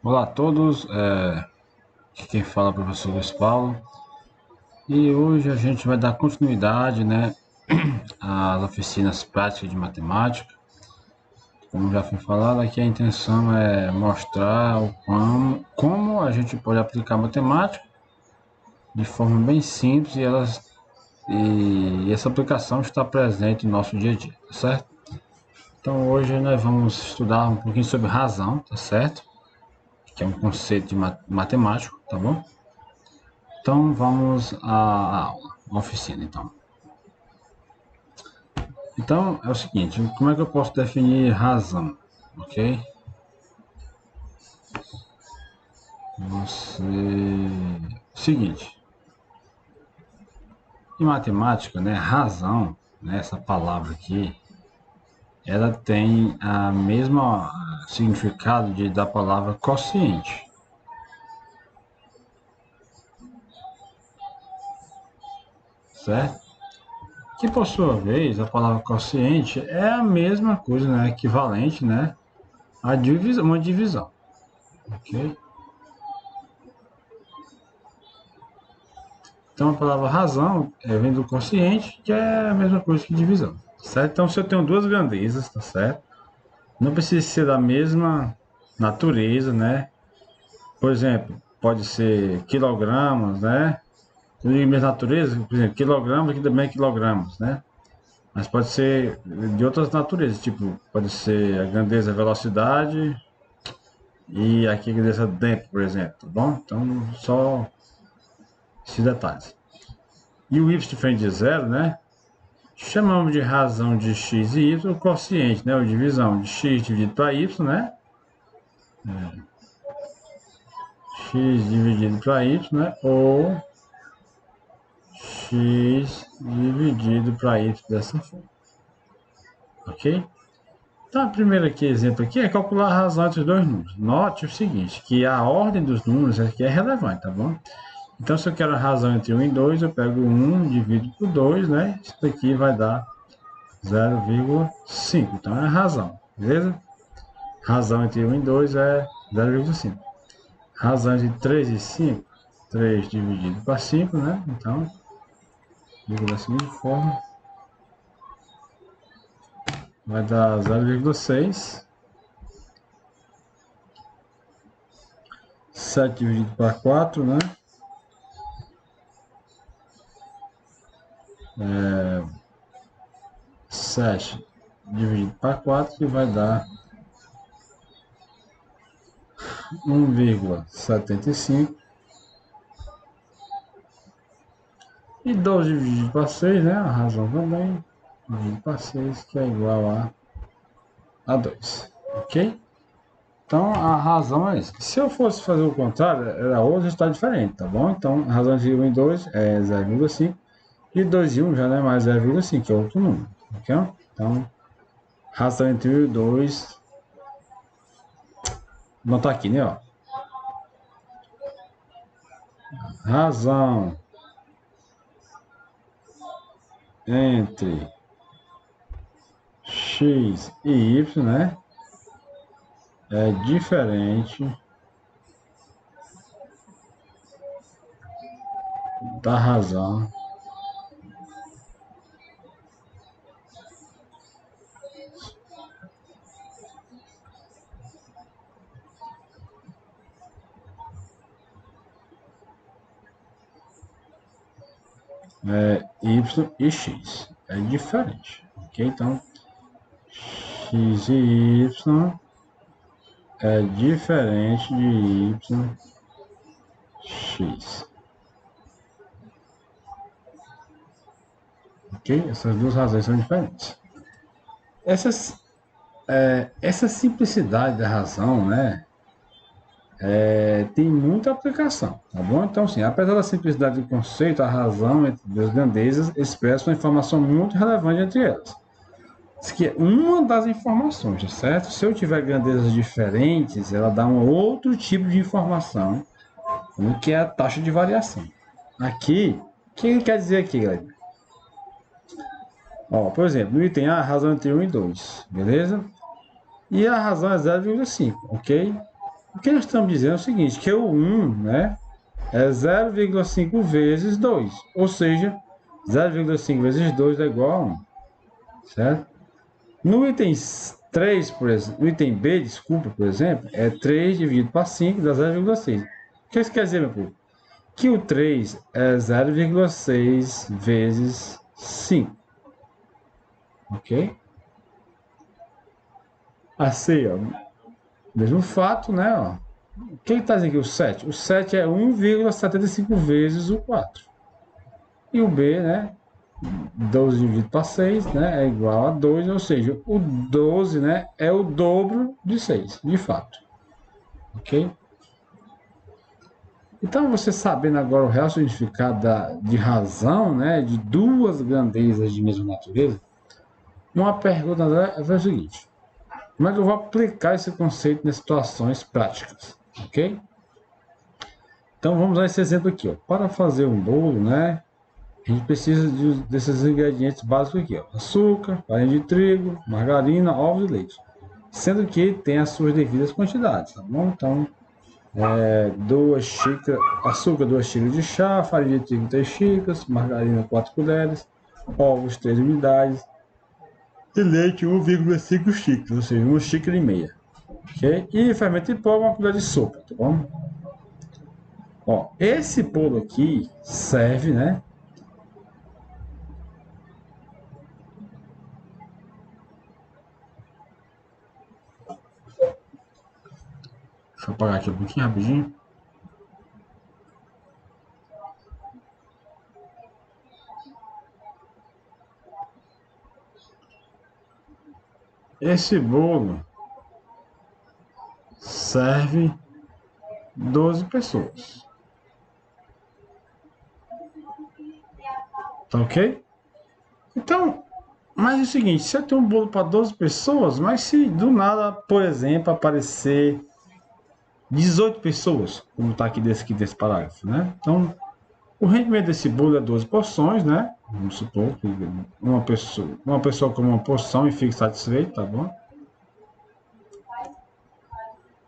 Olá a todos, aqui quem fala é o professor Luiz Paulo e hoje a gente vai dar continuidade, às oficinas práticas de matemática. Como já foi falado, aqui a intenção é mostrar como a gente pode aplicar matemática de forma bem simples e essa aplicação está presente no nosso dia a dia, tá certo? Então hoje nós vamos estudar um pouquinho sobre razão, tá certo? Que é um conceito de matemático, tá bom? Então vamos à aula, à oficina então. Então é o seguinte, como é que eu posso definir razão, ok? Seguinte, em matemática, né, razão, né, essa palavra aqui, ela tem a mesma significado da palavra quociente, certo? Que por sua vez, a palavra quociente é a mesma coisa, né, equivalente, né, a divisão, uma divisão, ok? Então a palavra razão vem do consciente, que é a mesma coisa que divisão, certo? Então se eu tenho duas grandezas, tá certo? Não precisa ser da mesma natureza, né? Por exemplo, pode ser quilogramas, né? Da mesma natureza, por exemplo, quilogramas aqui também é quilogramas, né? Mas pode ser de outras naturezas, tipo, pode ser a grandeza velocidade e aqui a grandeza tempo, por exemplo, tá bom? Então, só esses detalhes. E o y diferente de zero, né? Chamamos de razão de x e y o quociente, né? Ou divisão de x dividido para y, né? X dividido para y, né? Ou x dividido para y dessa forma. Ok? Então, o primeiro aqui, exemplo aqui é calcular a razão entre os dois números. Note o seguinte, que a ordem dos números aqui é relevante, tá bom? Então, se eu quero a razão entre 1 e 2, eu pego 1, divido por 2, né? Isso daqui vai dar 0,5. Então, é a razão, beleza? Razão entre 1 e 2 é 0,5. Razão entre 3 e 5, 3 dividido para 5, né? Então, digo da seguinte forma, vai dar 0,6. 7 dividido para 4, né? 7 dividido para 4, que vai dar 1,75. E 12 dividido para 6, né? A razão também. Dividido para 6, que é igual a 2. Ok? Então a razão é isso. Se eu fosse fazer o contrário, era outro resultado diferente, tá bom? Então a razão de 1 e 2 é 0,5. E 2 e 1 já não é mais 0,5, que é outro número. Ok? Então, razão entre 1 e 2. Vou botar aqui, né? Ó. Razão entre x e y, né? É diferente da razão y e x. É diferente, ok? Então, x e y é diferente de y, x. Ok? Essas duas razões são diferentes. Essa simplicidade da razão, né? Tem muita aplicação, tá bom? Então, assim, apesar da simplicidade do conceito, a razão entre duas grandezas expressa uma informação muito relevante entre elas. Isso aqui é uma das informações, tá certo? Se eu tiver grandezas diferentes, ela dá um outro tipo de informação, que é a taxa de variação. Aqui, o que ele quer dizer aqui, galera? Ó, por exemplo, no item A, a razão entre 1 e 2, beleza? E a razão é 0,5, ok? O que nós estamos dizendo é o seguinte, que o 1, né, é 0,5 vezes 2, ou seja, 0,5 vezes 2 é igual a 1, certo? No item 3, por exemplo, no item B, desculpa, por exemplo, é 3 dividido por 5 dá 0,6. O que isso quer dizer, meu povo? Que o 3 é 0,6 vezes 5, ok? Assim, ó, mesmo fato, né, ó. O que está dizendo aqui? O 7. O 7 é 1,75 vezes o 4. E o B, né, 12 dividido por 6, né, é igual a 2, ou seja, o 12, né, é o dobro de 6, de fato. Ok? Então, você sabendo agora o real significado de razão, né, de duas grandezas de mesma natureza, uma pergunta é o seguinte: como é que eu vou aplicar esse conceito nas situações práticas? Ok? Então, vamos a esse exemplo aqui. Ó. Para fazer um bolo, né, a gente precisa desses ingredientes básicos aqui: ó. Açúcar, farinha de trigo, margarina, ovos e leite. Sendo que tem as suas devidas quantidades, tá bom? Então, 2 xícaras, açúcar, 2 xícaras de chá, farinha de trigo, 3 xícaras, margarina, 4 colheres, ovos, 3 unidades, e leite, 1,5 xícaras, ou seja, 1 xícara e meia. Ok? E fermento em pó, uma colher de sopa, tá bom? Ó, esse bolo aqui serve, né? Deixa eu apagar aqui um pouquinho rapidinho. Esse bolo serve 12 pessoas. Tá ok? Então, mas é o seguinte, se eu tenho um bolo para 12 pessoas, mas se do nada, por exemplo, aparecer 18 pessoas, como está aqui desse parágrafo, né? Então, o rendimento desse bolo é 12 porções, né? Vamos supor que uma pessoa come uma porção e fique satisfeito, tá bom?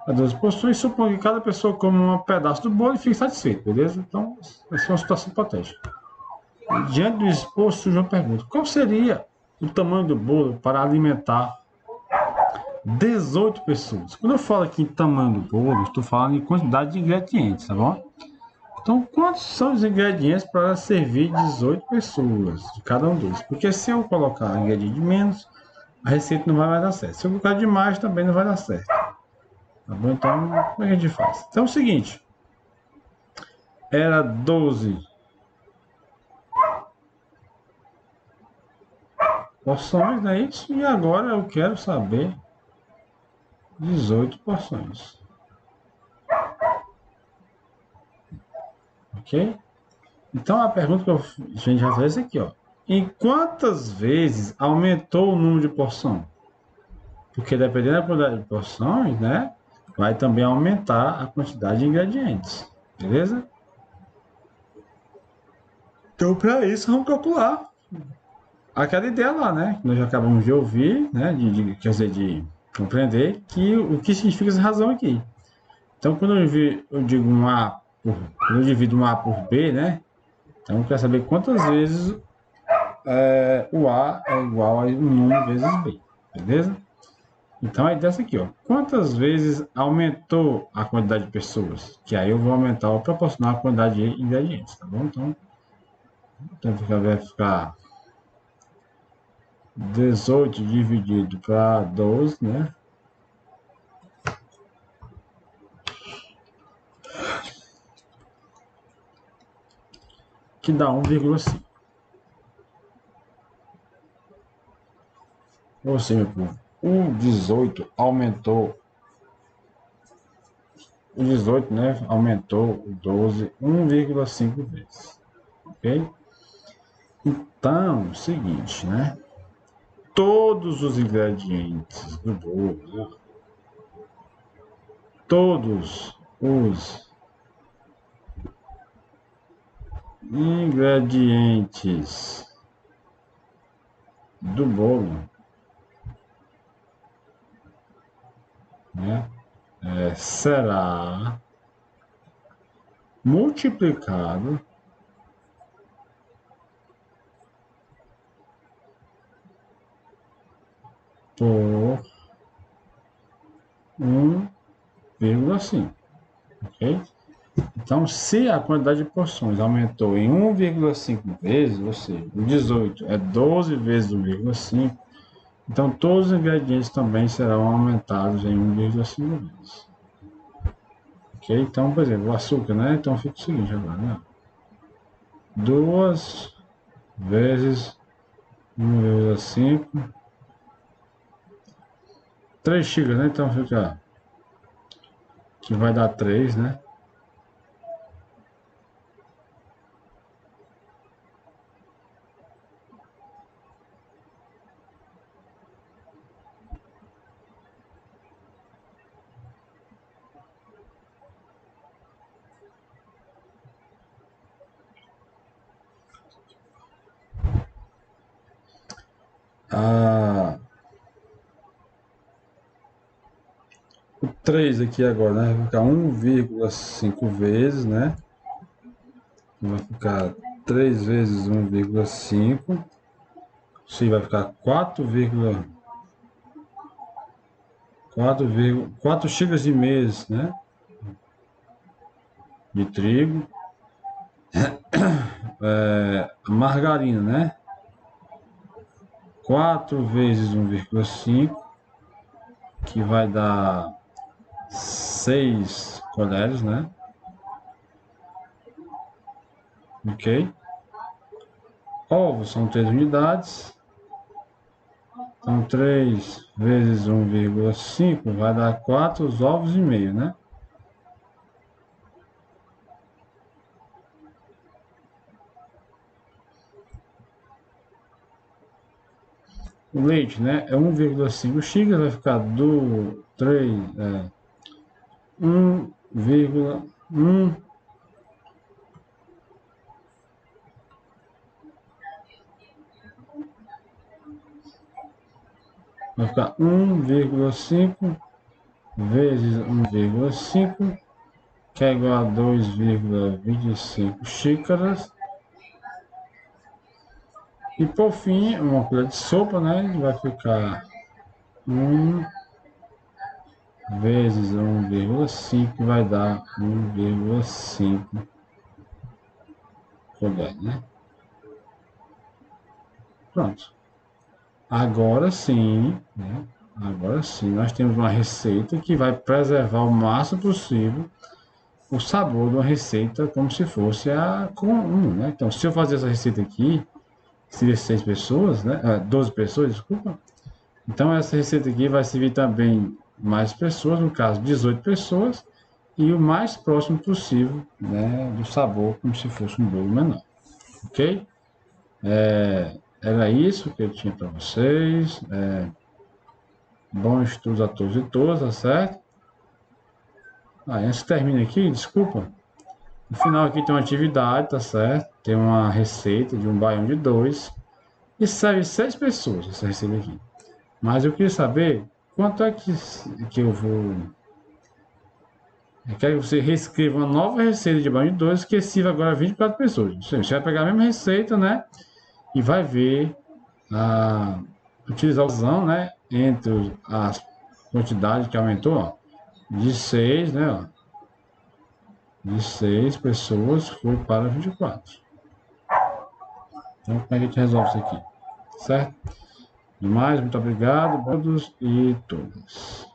A 12 porções, suponho que cada pessoa come um pedaço do bolo e fique satisfeito, beleza? Então, essa é uma situação hipotética. Diante do exposto, surge uma pergunta: qual seria o tamanho do bolo para alimentar 18 pessoas? Quando eu falo aqui em tamanho do bolo, estou falando em quantidade de ingredientes, tá bom? Então, quantos são os ingredientes para servir 18 pessoas de cada um deles? Porque se eu colocar ingrediente de menos, a receita não vai mais dar certo. Se eu colocar de mais, também não vai dar certo. Tá bom? Então, como é que a gente faz? Então é o seguinte: era 12 porções, não é isso? E agora eu quero saber 18 porções. Ok? Então a pergunta que a gente vai fazer é aqui, ó. Em quantas vezes aumentou o número de porção? Porque dependendo da quantidade de porções, né? Vai também aumentar a quantidade de ingredientes. Beleza? Então, para isso, vamos calcular aquela ideia lá, né? Que nós já acabamos de ouvir, né? Quer dizer, de compreender que o que significa essa razão aqui. Então, quando eu digo quando eu divido um A por B, né? Então, eu quero saber quantas vezes o A é igual a 1 vezes B, beleza? Então, a ideia é essa aqui, ó. Quantas vezes aumentou a quantidade de pessoas? Que aí eu vou aumentar ou proporcionar a quantidade de ingredientes, tá bom? Então vai ficar 18 dividido para 12, né? Que dá 1,5. Ou seja, o 18 aumentou. O 18, né? Aumentou o 12 1,5 vezes. Ok? Então, seguinte, né? Todos os ingredientes do bolo, né? Todos os ingredientes do bolo, né? será multiplicado por 1,5, ok? Então, se a quantidade de porções aumentou em 1,5 vezes, ou seja, o 18 é 12 vezes 1,5, então todos os ingredientes também serão aumentados em 1,5 vezes. Ok? Então, por exemplo, o açúcar, né? Então fica o seguinte agora, né? 2 vezes 1,5, 3 xícaras, né? Então fica que vai dar 3, né? Ah, o 3 aqui agora, né? Vai ficar 1,5 vezes, né? Vai ficar 3 vezes 1,5. Sim, vai ficar 4 xícaras de mês, né? De trigo. Margarina, né? 4 vezes 1,5, que vai dar 6 colheres, né? Ok? Ovos são 3 unidades. Então, 3 vezes 1,5 vai dar 4 ovos e meio, né? O leite, né? É 1,5 xícaras, vai ficar do 3, 1,1, vai ficar 1,5 vezes 1,5, que é igual a 2,25 xícaras. E por fim, uma colher de sopa, né? Vai ficar 1 vezes 1,5, vai dar 1,5 colher, né? Pronto. Agora sim, né? Agora sim, nós temos uma receita que vai preservar o máximo possível o sabor de uma receita como se fosse a comum, né? Então, se eu fazer essa receita aqui, seria 6 pessoas, né? 12 pessoas, desculpa. Então, essa receita aqui vai servir também mais pessoas, no caso, 18 pessoas, e o mais próximo possível, né, do sabor, como se fosse um bolo menor, ok? Era isso que eu tinha para vocês. Bons estudos a todos e todas, tá certo? Antes que termine aqui, desculpa. No final aqui tem uma atividade, tá certo? Tem uma receita de um baião de dois. E serve 6 pessoas essa receita aqui. Mas eu queria saber quanto é que eu vou. Eu quero que você reescreva uma nova receita de banho de dois que sirva agora 24 pessoas. Você vai pegar a mesma receita, né? E vai ver a utilização, né? Entre as quantidades que aumentou, ó, de 6, né? Ó, de 6 pessoas foi para 24. Então, como é que a gente resolve isso aqui? Certo? Demais, muito obrigado a todos e todas.